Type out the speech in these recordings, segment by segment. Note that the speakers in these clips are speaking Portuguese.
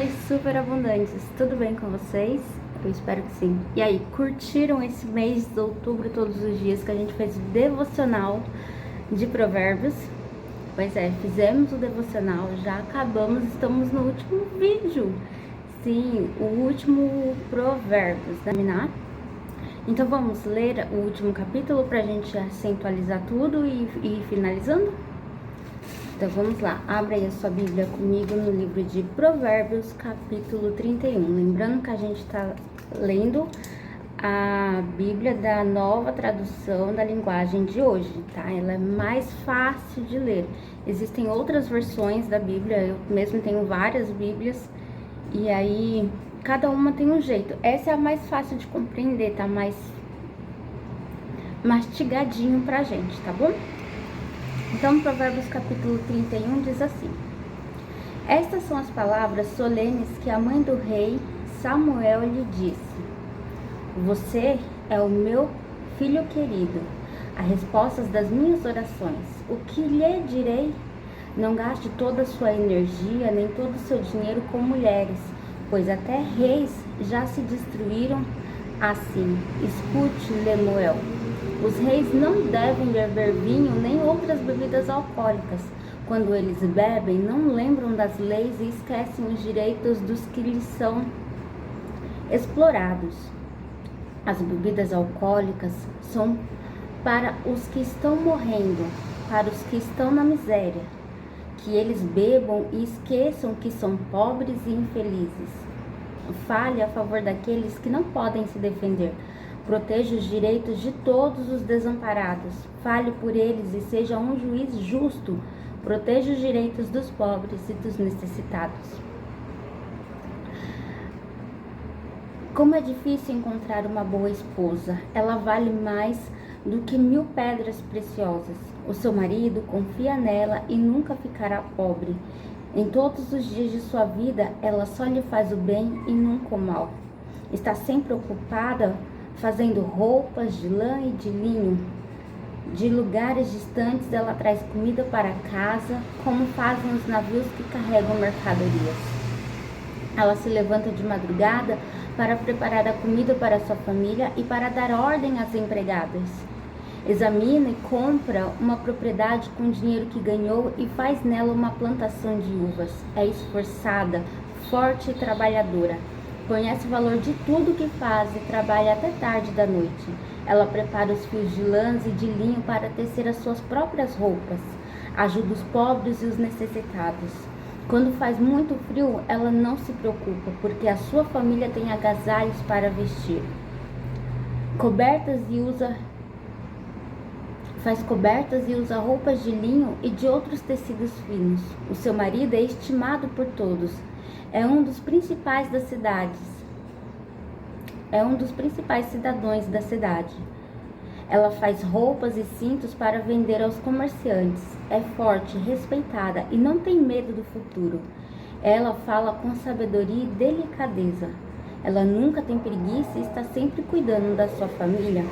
Oi, super abundantes, tudo bem com vocês? Eu espero que sim. E aí, curtiram esse mês de outubro todos os dias que a gente fez o devocional de Provérbios? Pois é, fizemos o devocional, já acabamos, estamos no último vídeo. Sim, o último Provérbios, né? Então vamos ler o último capítulo pra gente acentualizar tudo e ir finalizando? Então vamos lá, abre aí a sua Bíblia comigo no livro de Provérbios, capítulo 31. Lembrando que a gente está lendo a Bíblia da Nova Tradução da Linguagem de hoje, tá? Ela é mais fácil de ler. Existem outras versões da Bíblia, eu mesmo tenho várias Bíblias, e aí cada uma tem um jeito. Essa é a mais fácil de compreender, tá? Mais mastigadinho pra gente, tá bom? Então, Provérbios capítulo 31 diz assim: Estas são as palavras solenes que a mãe do rei Samuel lhe disse: Você é o meu filho querido, a resposta das minhas orações. O que lhe direi? Não gaste toda a sua energia, nem todo o seu dinheiro com mulheres, pois até reis já se destruíram assim. Escute, Lemuel. Os reis não devem beber vinho nem outras bebidas alcoólicas. Quando eles bebem, não lembram das leis e esquecem os direitos dos que lhes são explorados. As bebidas alcoólicas são para os que estão morrendo, para os que estão na miséria. Que eles bebam e esqueçam que são pobres e infelizes. Fale a favor daqueles que não podem se defender. Proteja os direitos de todos os desamparados. Fale por eles e seja um juiz justo. Proteja os direitos dos pobres e dos necessitados. Como é difícil encontrar uma boa esposa. Ela vale mais do que 1000 pedras preciosas. O seu marido confia nela e nunca ficará pobre. Em todos os dias de sua vida, ela só lhe faz o bem e nunca o mal. Está sempre ocupada fazendo roupas de lã e de linho. De lugares distantes ela traz comida para casa, como fazem os navios que carregam mercadorias. Ela se levanta de madrugada para preparar a comida para sua família e para dar ordem às empregadas. Examina e compra uma propriedade com o dinheiro que ganhou e faz nela uma plantação de uvas. É esforçada, forte e trabalhadora. Conhece o valor de tudo que faz e trabalha até tarde da noite. Ela prepara os fios de lãs e de linho para tecer as suas próprias roupas. Ajuda os pobres e os necessitados. Quando faz muito frio, ela não se preocupa, porque a sua família tem agasalhos para vestir. Faz cobertas e usa roupas de linho e de outros tecidos finos. O seu marido é estimado por todos. É um dos principais cidadãos da cidade. Ela faz roupas e cintos para vender aos comerciantes. É forte, respeitada e não tem medo do futuro. Ela fala com sabedoria e delicadeza. Ela nunca tem preguiça e está sempre cuidando da sua família.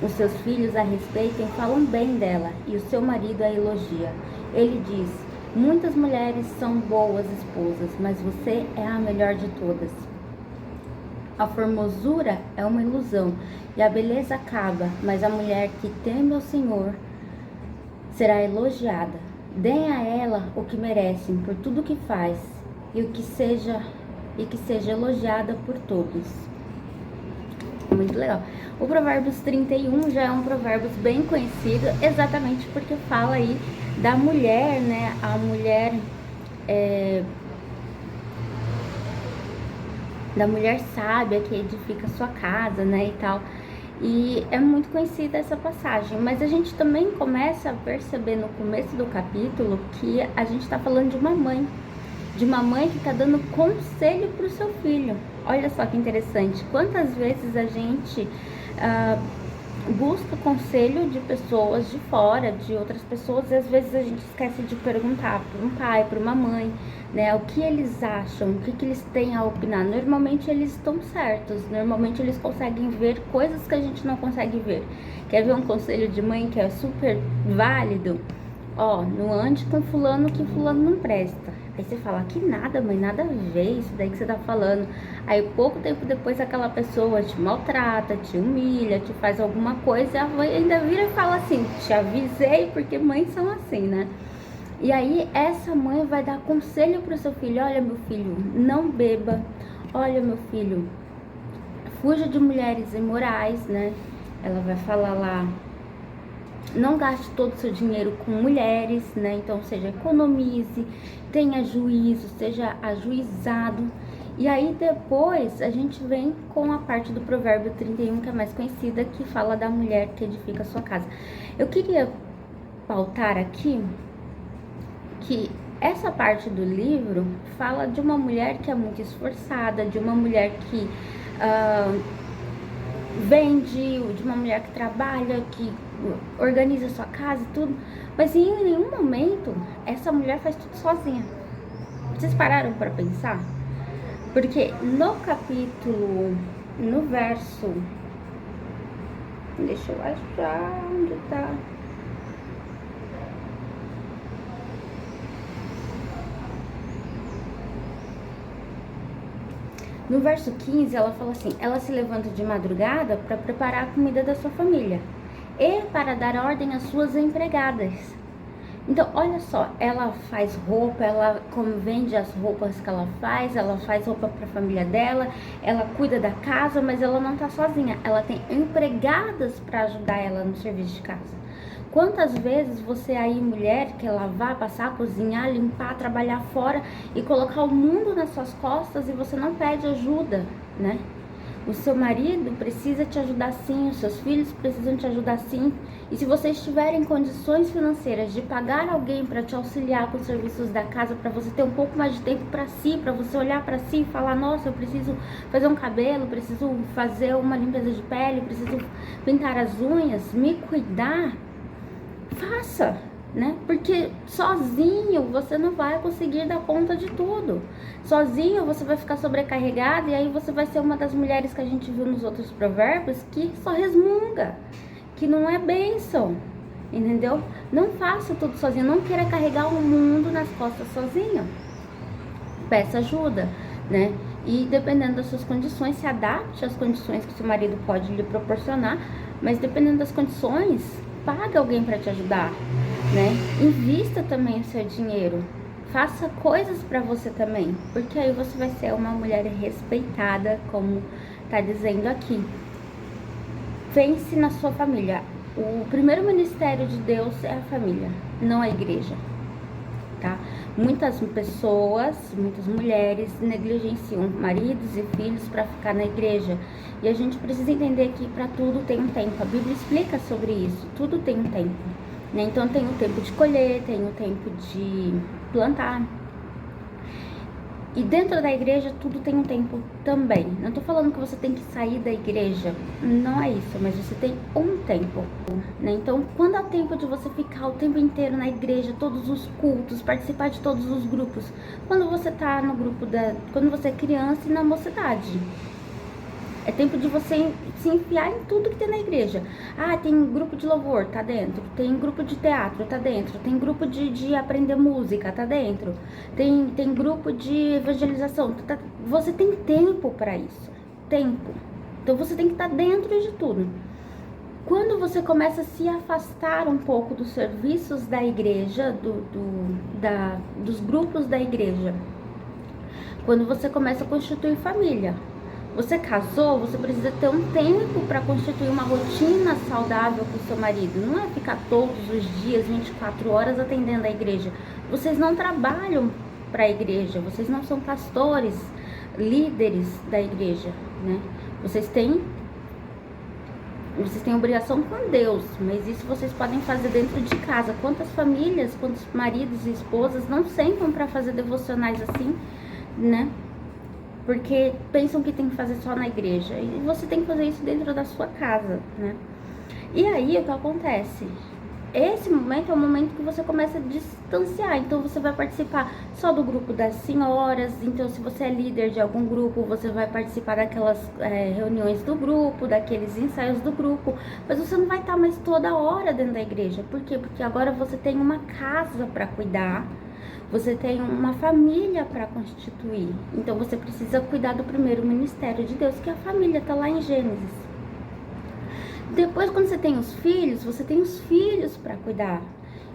Os seus filhos a respeitam e falam bem dela, e o seu marido a elogia. Ele diz: Muitas mulheres são boas esposas, mas você é a melhor de todas. A formosura é uma ilusão e a beleza acaba, mas a mulher que teme ao Senhor será elogiada. Deem a ela o que merecem por tudo que faz e que seja elogiada por todos. Muito legal. O Provérbios 31 já é um provérbio bem conhecido, exatamente porque fala aí da mulher, né? A mulher da mulher sábia que edifica sua casa, né, e tal. E é muito conhecida essa passagem, mas a gente também começa a perceber no começo do capítulo que a gente está falando de uma mãe que está dando conselho para o seu filho. Olha só que interessante, quantas vezes a gente busca conselho de pessoas de fora, de outras pessoas, e às vezes a gente esquece de perguntar para um pai, para uma mãe, né, o que eles acham, o que eles têm a opinar. Normalmente eles estão certos, normalmente eles conseguem ver coisas que a gente não consegue ver. Quer ver um conselho de mãe que é super válido? Ó, não ande com fulano que fulano não presta. Aí você fala, que nada, mãe, nada a ver isso daí que você tá falando. Aí pouco tempo depois aquela pessoa te maltrata, te humilha, te faz alguma coisa, e a mãe ainda vira e fala assim, te avisei, porque mães são assim, né? E aí essa mãe vai dar conselho pro seu filho, olha meu filho, não beba, olha meu filho, fuja de mulheres imorais, né? Ela vai falar lá, não gaste todo o seu dinheiro com mulheres, né? Então, seja economize, tenha juízo, seja ajuizado. E aí depois a gente vem com a parte do provérbio 31, que é mais conhecida, que fala da mulher que edifica a sua casa. Eu queria pautar aqui que essa parte do livro fala de uma mulher que é muito esforçada, de uma mulher que vende, de uma mulher que trabalha, que organiza sua casa e tudo, mas em nenhum momento essa mulher faz tudo sozinha. Vocês pararam para pensar? Porque no capítulo, no verso, deixa eu achar onde tá. No verso 15, ela fala assim, ela se levanta de madrugada para preparar a comida da sua família e para dar ordem às suas empregadas. Então, olha só, ela faz roupa, ela vende as roupas que ela faz roupa para a família dela, ela cuida da casa, mas ela não tá sozinha, ela tem empregadas para ajudar ela no serviço de casa. Quantas vezes você aí, mulher, quer lavar, passar, cozinhar, limpar, trabalhar fora e colocar o mundo nas suas costas e você não pede ajuda, né? O seu marido precisa te ajudar sim, os seus filhos precisam te ajudar sim. E se vocês tiverem condições financeiras de pagar alguém para te auxiliar com os serviços da casa, para você ter um pouco mais de tempo para si, para você olhar para si e falar, nossa, eu preciso fazer um cabelo, preciso fazer uma limpeza de pele, preciso pintar as unhas, me cuidar, faça, né? Porque sozinho você não vai conseguir dar conta de tudo. Sozinho você vai ficar sobrecarregado e aí você vai ser uma das mulheres que a gente viu nos outros provérbios que só resmunga, que não é bênção, entendeu? Não faça tudo sozinho, não queira carregar o mundo nas costas sozinho. Peça ajuda, né? E dependendo das suas condições, se adapte às condições que seu marido pode lhe proporcionar, mas dependendo das condições, paga alguém para te ajudar, né? Invista também o seu dinheiro. Faça coisas para você também, porque aí você vai ser uma mulher respeitada, como tá dizendo aqui. Pense na sua família. O primeiro ministério de Deus é a família, não a igreja, tá? Muitas pessoas, muitas mulheres negligenciam maridos e filhos para ficar na igreja. E a gente precisa entender que para tudo tem um tempo. A Bíblia explica sobre isso. Tudo tem um tempo, né? Então tem o tempo de colher, tem o tempo de plantar. E dentro da igreja tudo tem um tempo também. Não tô falando que você tem que sair da igreja, não é isso, mas você tem um tempo, né? Então, quando é o tempo de você ficar o tempo inteiro na igreja, todos os cultos, participar de todos os grupos? Quando você tá no grupo quando você é criança e na mocidade. É tempo de você se enfiar em tudo que tem na igreja. Ah, tem grupo de louvor, tá dentro. Tem grupo de teatro, tá dentro. Tem grupo de aprender música, tá dentro. Tem grupo de evangelização. Você tem tempo para isso. Tempo. Então você tem que estar dentro de tudo. Quando você começa a se afastar um pouco dos serviços da igreja, dos grupos da igreja, quando você começa a constituir família, você casou, você precisa ter um tempo para constituir uma rotina saudável com o seu marido. Não é ficar todos os dias, 24 horas atendendo a igreja. Vocês não trabalham para a igreja, vocês não são pastores, líderes da igreja, né? Vocês têm obrigação com Deus, mas isso vocês podem fazer dentro de casa. Quantas famílias, quantos maridos e esposas não sentam para fazer devocionais assim, né? Porque pensam que tem que fazer só na igreja. E você tem que fazer isso dentro da sua casa, né? E aí, o que acontece? Esse momento é o momento que você começa a distanciar. Então, você vai participar só do grupo das senhoras. Então, se você é líder de algum grupo, você vai participar daquelas reuniões do grupo, daqueles ensaios do grupo. Mas você não vai estar mais toda hora dentro da igreja. Por quê? Porque agora você tem uma casa para cuidar. Você tem uma família para constituir. Então você precisa cuidar do primeiro ministério de Deus, que é a família, está lá em Gênesis. Depois, quando você tem os filhos, você tem os filhos para cuidar.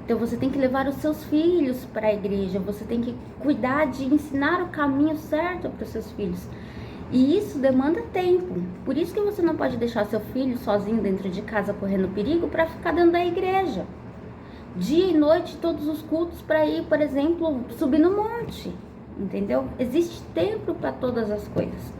Então você tem que levar os seus filhos para a igreja, você tem que cuidar de ensinar o caminho certo para os seus filhos. E isso demanda tempo. Por isso que você não pode deixar seu filho sozinho dentro de casa correndo perigo para ficar dentro da igreja. Dia e noite, todos os cultos para ir, por exemplo, subir no monte. Entendeu? Existe tempo para todas as coisas.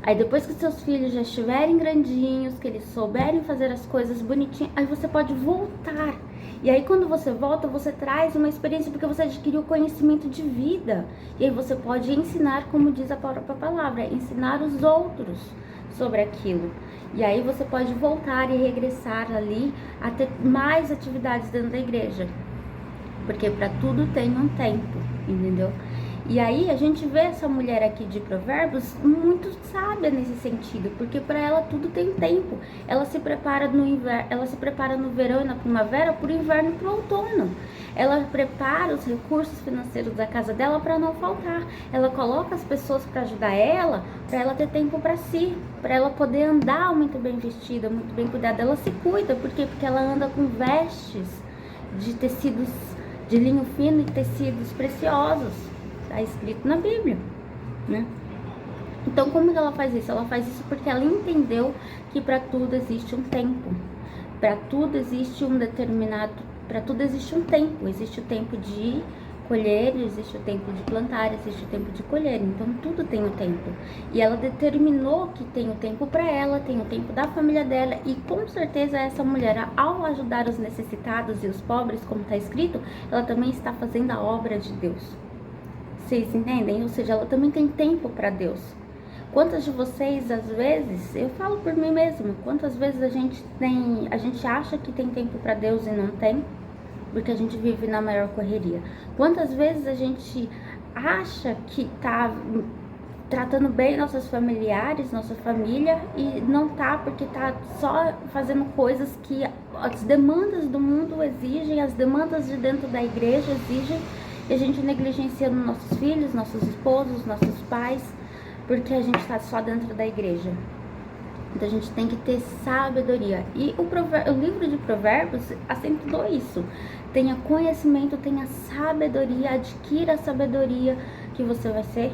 Aí depois que seus filhos já estiverem grandinhos, que eles souberem fazer as coisas bonitinhas, aí você pode voltar. E aí quando você volta, você traz uma experiência, porque você adquiriu conhecimento de vida. E aí você pode ensinar, como diz a própria palavra, ensinar os outros sobre aquilo. E aí você pode voltar e regressar ali a ter mais atividades dentro da igreja. Porque para tudo tem um tempo, entendeu? E aí a gente vê essa mulher aqui de Provérbios muito sábia nesse sentido, porque para ela tudo tem tempo. Ela se prepara no inverno, ela se prepara no verão e na primavera, para o inverno e para o outono. Ela prepara os recursos financeiros da casa dela para não faltar. Ela coloca as pessoas para ajudar ela, para ela ter tempo para si, para ela poder andar muito bem vestida, muito bem cuidada. Ela se cuida, por quê? Porque ela anda com vestes de tecidos de linho fino e tecidos preciosos. Está escrito na Bíblia, né? Então, como que ela faz isso? Ela faz isso porque ela entendeu que para tudo existe um tempo. Para tudo existe um determinado... Para tudo existe um tempo. Existe o tempo de colher, existe o tempo de plantar, existe o tempo de colher. Então, tudo tem o tempo. E ela determinou que tem o tempo para ela, tem o tempo da família dela. E com certeza essa mulher, ao ajudar os necessitados e os pobres, como está escrito, ela também está fazendo a obra de Deus. Vocês entendem? Ou seja, ela também tem tempo para Deus. Quantas de vocês, às vezes, eu falo por mim mesma, quantas vezes a gente acha que tem tempo para Deus e não tem, porque a gente vive na maior correria. Quantas vezes a gente acha que tá tratando bem nossos familiares, nossa família, e não tá, porque tá só fazendo coisas que as demandas do mundo exigem, as demandas de dentro da igreja exigem, e a gente negligenciando nossos filhos, nossos esposos, nossos pais, porque a gente está só dentro da igreja. Então a gente tem que ter sabedoria. E o livro de Provérbios acentuou isso. Tenha conhecimento, tenha sabedoria, adquira a sabedoria, que você vai ser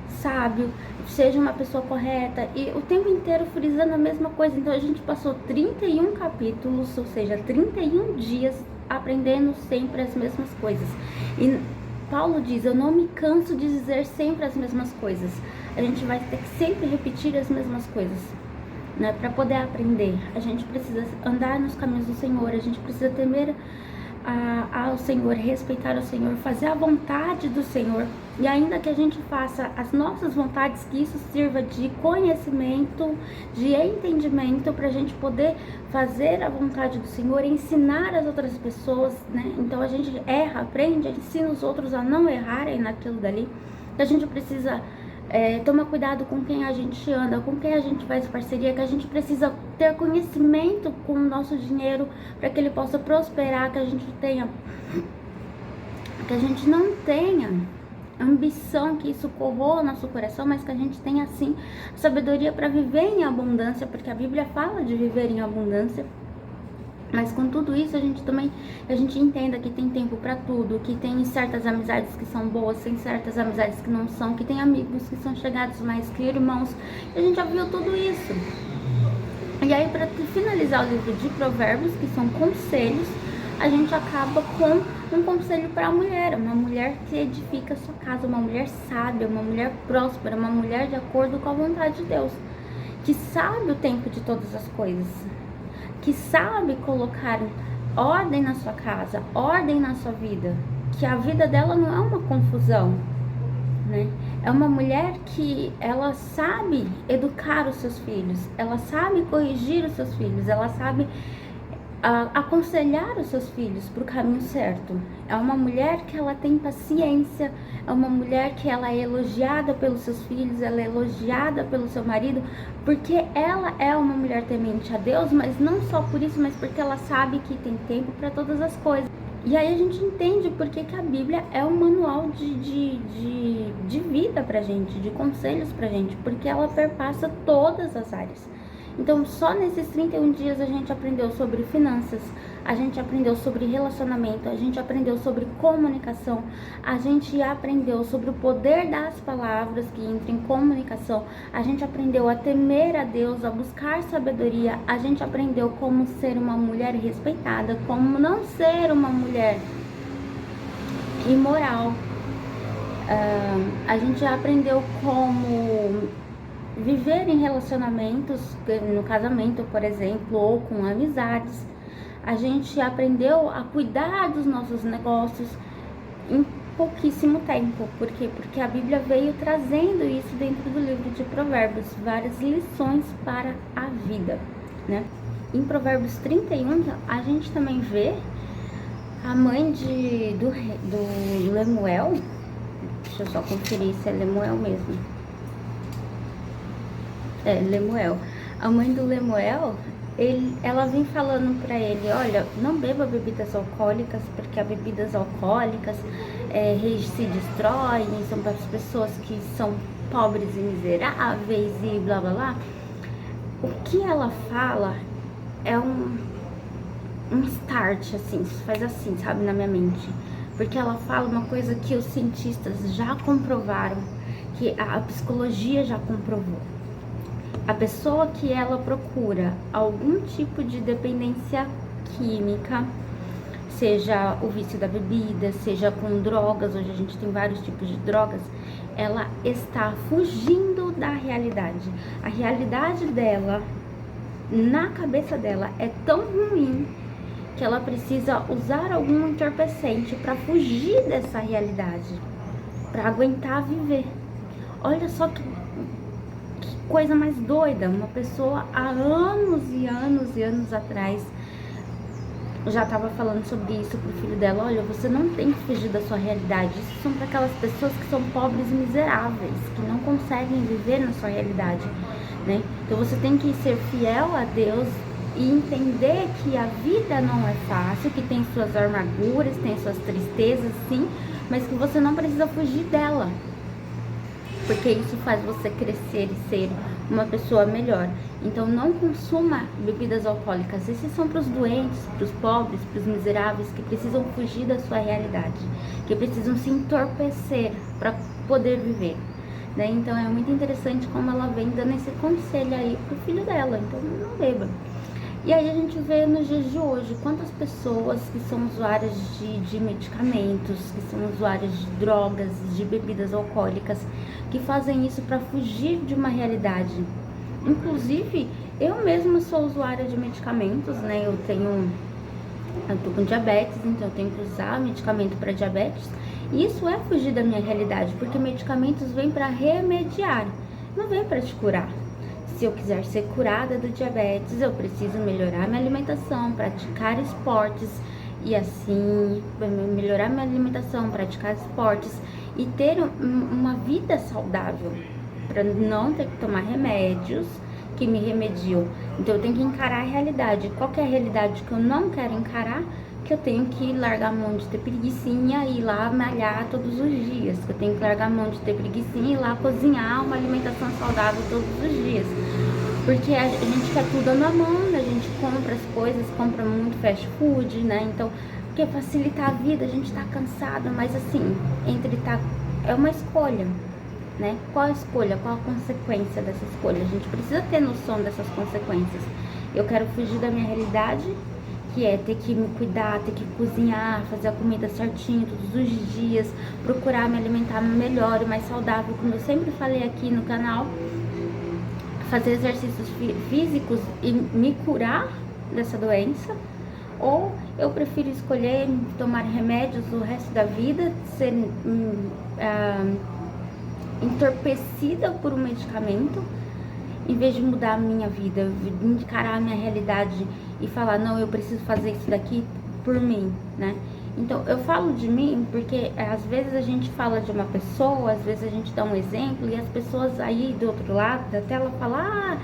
sábio, seja uma pessoa correta. E o tempo inteiro frisando a mesma coisa. Então a gente passou 31 capítulos, ou seja, 31 dias aprendendo sempre as mesmas coisas. E Paulo diz, eu não me canso de dizer sempre as mesmas coisas. A gente vai ter que sempre repetir as mesmas coisas, né? Para poder aprender, a gente precisa andar nos caminhos do Senhor, a gente precisa temer ao Senhor, respeitar o Senhor, fazer a vontade do Senhor. E ainda que a gente faça as nossas vontades, que isso sirva de conhecimento, de entendimento, para a gente poder fazer a vontade do Senhor, ensinar as outras pessoas, né? Então a gente erra, aprende, ensina os outros a não errarem naquilo dali. Então a gente precisa tomar cuidado com quem a gente anda, com quem a gente faz parceria, que a gente precisa ter conhecimento com o nosso dinheiro para que ele possa prosperar, que a gente não tenha ambição, que isso corroa o nosso coração, mas que a gente tenha sim sabedoria para viver em abundância, porque a Bíblia fala de viver em abundância. Mas com tudo isso a gente entenda que tem tempo para tudo, que tem certas amizades que são boas, tem certas amizades que não são, que tem amigos que são chegados mais que irmãos. E a gente já viu tudo isso. E aí, para finalizar o livro de Provérbios, que são conselhos, a gente acaba com um conselho para a mulher, uma mulher que edifica a sua casa, uma mulher sábia, uma mulher próspera, uma mulher de acordo com a vontade de Deus, que sabe o tempo de todas as coisas, que sabe colocar ordem na sua casa, ordem na sua vida, que a vida dela não é uma confusão, né? É uma mulher que ela sabe educar os seus filhos, ela sabe corrigir os seus filhos, ela sabe aconselhar os seus filhos para o caminho certo. É uma mulher que ela tem paciência, é uma mulher que ela é elogiada pelos seus filhos, ela é elogiada pelo seu marido, porque ela é uma mulher temente a Deus, mas não só por isso, mas porque ela sabe que tem tempo para todas as coisas. E aí a gente entende porque que a Bíblia é um manual de vida pra gente, de conselhos pra gente, porque ela perpassa todas as áreas. Então, só nesses 31 dias a gente aprendeu sobre finanças, a gente aprendeu sobre relacionamento, a gente aprendeu sobre comunicação, a gente aprendeu sobre o poder das palavras que entram em comunicação, a gente aprendeu a temer a Deus, a buscar sabedoria, a gente aprendeu como ser uma mulher respeitada, como não ser uma mulher imoral. A gente aprendeu como viver em relacionamentos, no casamento, por exemplo, ou com amizades. A gente aprendeu a cuidar dos nossos negócios em pouquíssimo tempo. Por quê? Porque a Bíblia veio trazendo isso dentro do livro de Provérbios, várias lições para a vida, né? Em Provérbios 31, a gente também vê a mãe do Lemuel. Deixa eu só conferir se é Lemuel mesmo. Lemuel. A mãe do Lemuel, ela vem falando pra ele, olha, não beba bebidas alcoólicas, porque as bebidas alcoólicas se destroem, são para as pessoas que são pobres e miseráveis e blá blá blá. O que ela fala é um start, assim, faz assim, sabe, na minha mente. Porque ela fala uma coisa que os cientistas já comprovaram, que a psicologia já comprovou. A pessoa que ela procura algum tipo de dependência química, seja o vício da bebida, seja com drogas, hoje a gente tem vários tipos de drogas, ela está fugindo da realidade. A realidade dela, na cabeça dela, é tão ruim que ela precisa usar algum entorpecente para fugir dessa realidade, para aguentar viver. Olha só que coisa mais doida, uma pessoa há anos e anos e anos atrás já estava falando sobre isso pro filho dela, olha, você não tem que fugir da sua realidade, isso são para aquelas pessoas que são pobres e miseráveis, que não conseguem viver na sua realidade, né? Então você tem que ser fiel a Deus e entender que a vida não é fácil, que tem suas amarguras, tem suas tristezas, sim, mas que você não precisa fugir dela, porque isso faz você crescer e ser uma pessoa melhor. Então não consuma bebidas alcoólicas. Esses são para os doentes, para os pobres, para os miseráveis que precisam fugir da sua realidade, que precisam se entorpecer para poder viver, né? Então é muito interessante como ela vem dando esse conselho aí pro filho dela. Então não beba. E aí a gente vê nos dias de hoje quantas pessoas que são usuárias de medicamentos, que são usuárias de drogas, de bebidas alcoólicas, que fazem isso para fugir de uma realidade. Inclusive, eu mesma sou usuária de medicamentos, né? Eu tô com diabetes, então eu tenho que usar medicamento para diabetes. E isso é fugir da minha realidade, porque medicamentos vêm para remediar, não vem para te curar. Se eu quiser ser curada do diabetes, eu preciso melhorar minha alimentação, praticar esportes e assim melhorar minha alimentação, praticar esportes e ter uma vida saudável, para não ter que tomar remédios que me remediam. Então eu tenho que encarar a realidade. Qual que é a realidade que eu não quero encarar? Que eu tenho que largar a mão de ter preguicinha e ir lá malhar todos os dias, que eu tenho que largar a mão de ter preguicinha e ir lá cozinhar uma alimentação saudável todos os dias, porque a gente quer tudo na mão, né? A gente compra as coisas, compra muito fast food, né? Então, porque facilita a vida, a gente tá cansado, mas assim, é uma escolha, né? Qual a escolha, qual a consequência dessa escolha? A gente precisa ter noção dessas consequências. Eu quero fugir da minha realidade, que é ter que me cuidar, ter que cozinhar, fazer a comida certinho todos os dias, procurar me alimentar melhor e mais saudável, como eu sempre falei aqui no canal, fazer exercícios físicos e me curar dessa doença, ou eu prefiro escolher tomar remédios o resto da vida, ser entorpecida por um medicamento, em vez de mudar a minha vida, encarar a minha realidade e falar, não, eu preciso fazer isso daqui por mim, né? Então, eu falo de mim porque às vezes a gente fala de uma pessoa, às vezes a gente dá um exemplo e as pessoas aí do outro lado da tela falam,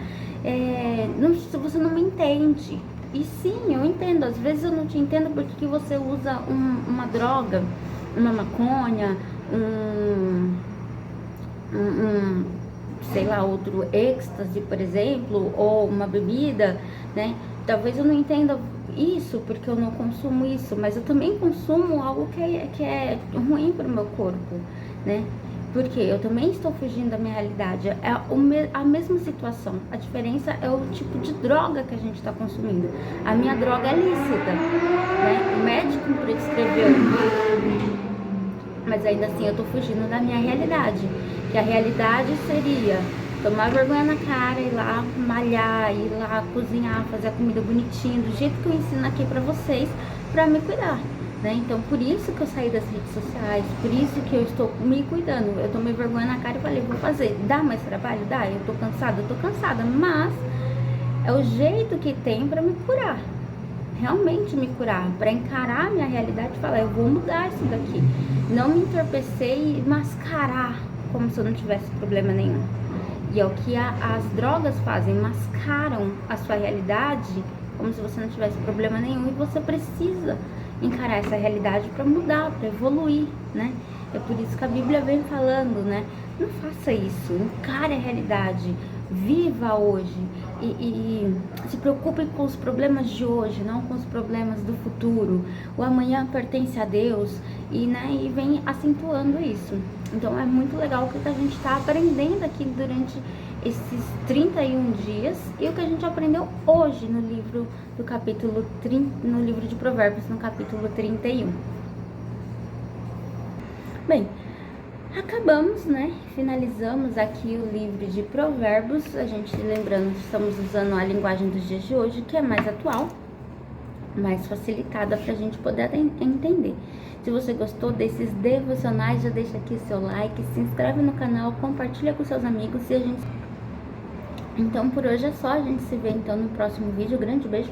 você não me entende. E sim, eu entendo. Às vezes eu não te entendo porque que você usa uma droga, uma maconha, sei lá, outro êxtase, por exemplo, ou uma bebida, né? Talvez eu não entenda isso porque eu não consumo isso, mas eu também consumo algo que é ruim para o meu corpo, né? Porque eu também estou fugindo da minha realidade. É a mesma situação. A diferença é o tipo de droga que a gente está consumindo. A minha droga é lícita, né? O médico prescreveu, mas ainda assim eu tô fugindo da minha realidade. Que a realidade seria tomar vergonha na cara, ir lá malhar, ir lá cozinhar, fazer a comida bonitinha, do jeito que eu ensino aqui pra vocês, pra me cuidar, né? Então por isso que eu saí das redes sociais, por isso que eu estou me cuidando. Eu tomei vergonha na cara e falei, vou fazer. Dá mais trabalho? Dá. Eu tô cansada, mas é o jeito que tem pra me curar. Realmente me curar, para encarar a minha realidade e falar, eu vou mudar isso daqui. Não me entorpecer e mascarar como se eu não tivesse problema nenhum. E é o que as drogas fazem, mascaram a sua realidade como se você não tivesse problema nenhum. E você precisa encarar essa realidade para mudar, para evoluir, né? É por isso que a Bíblia vem falando, né? Não faça isso, encare a realidade, viva hoje e se preocupe com os problemas de hoje, não com os problemas do futuro. O amanhã pertence a Deus e vem acentuando isso. Então é muito legal o que a gente está aprendendo aqui durante esses 31 dias e o que a gente aprendeu hoje no livro do capítulo 30, no livro de Provérbios, no capítulo 31. Bem, acabamos, né? Finalizamos aqui o livro de Provérbios. A gente, lembrando, estamos usando a linguagem dos dias de hoje, que é mais atual, mais facilitada para a gente poder entender. Se você gostou desses devocionais, já deixa aqui seu like, se inscreve no canal, compartilha com seus amigos e a gente... Então, por hoje é só. A gente se vê então no próximo vídeo. Grande beijo.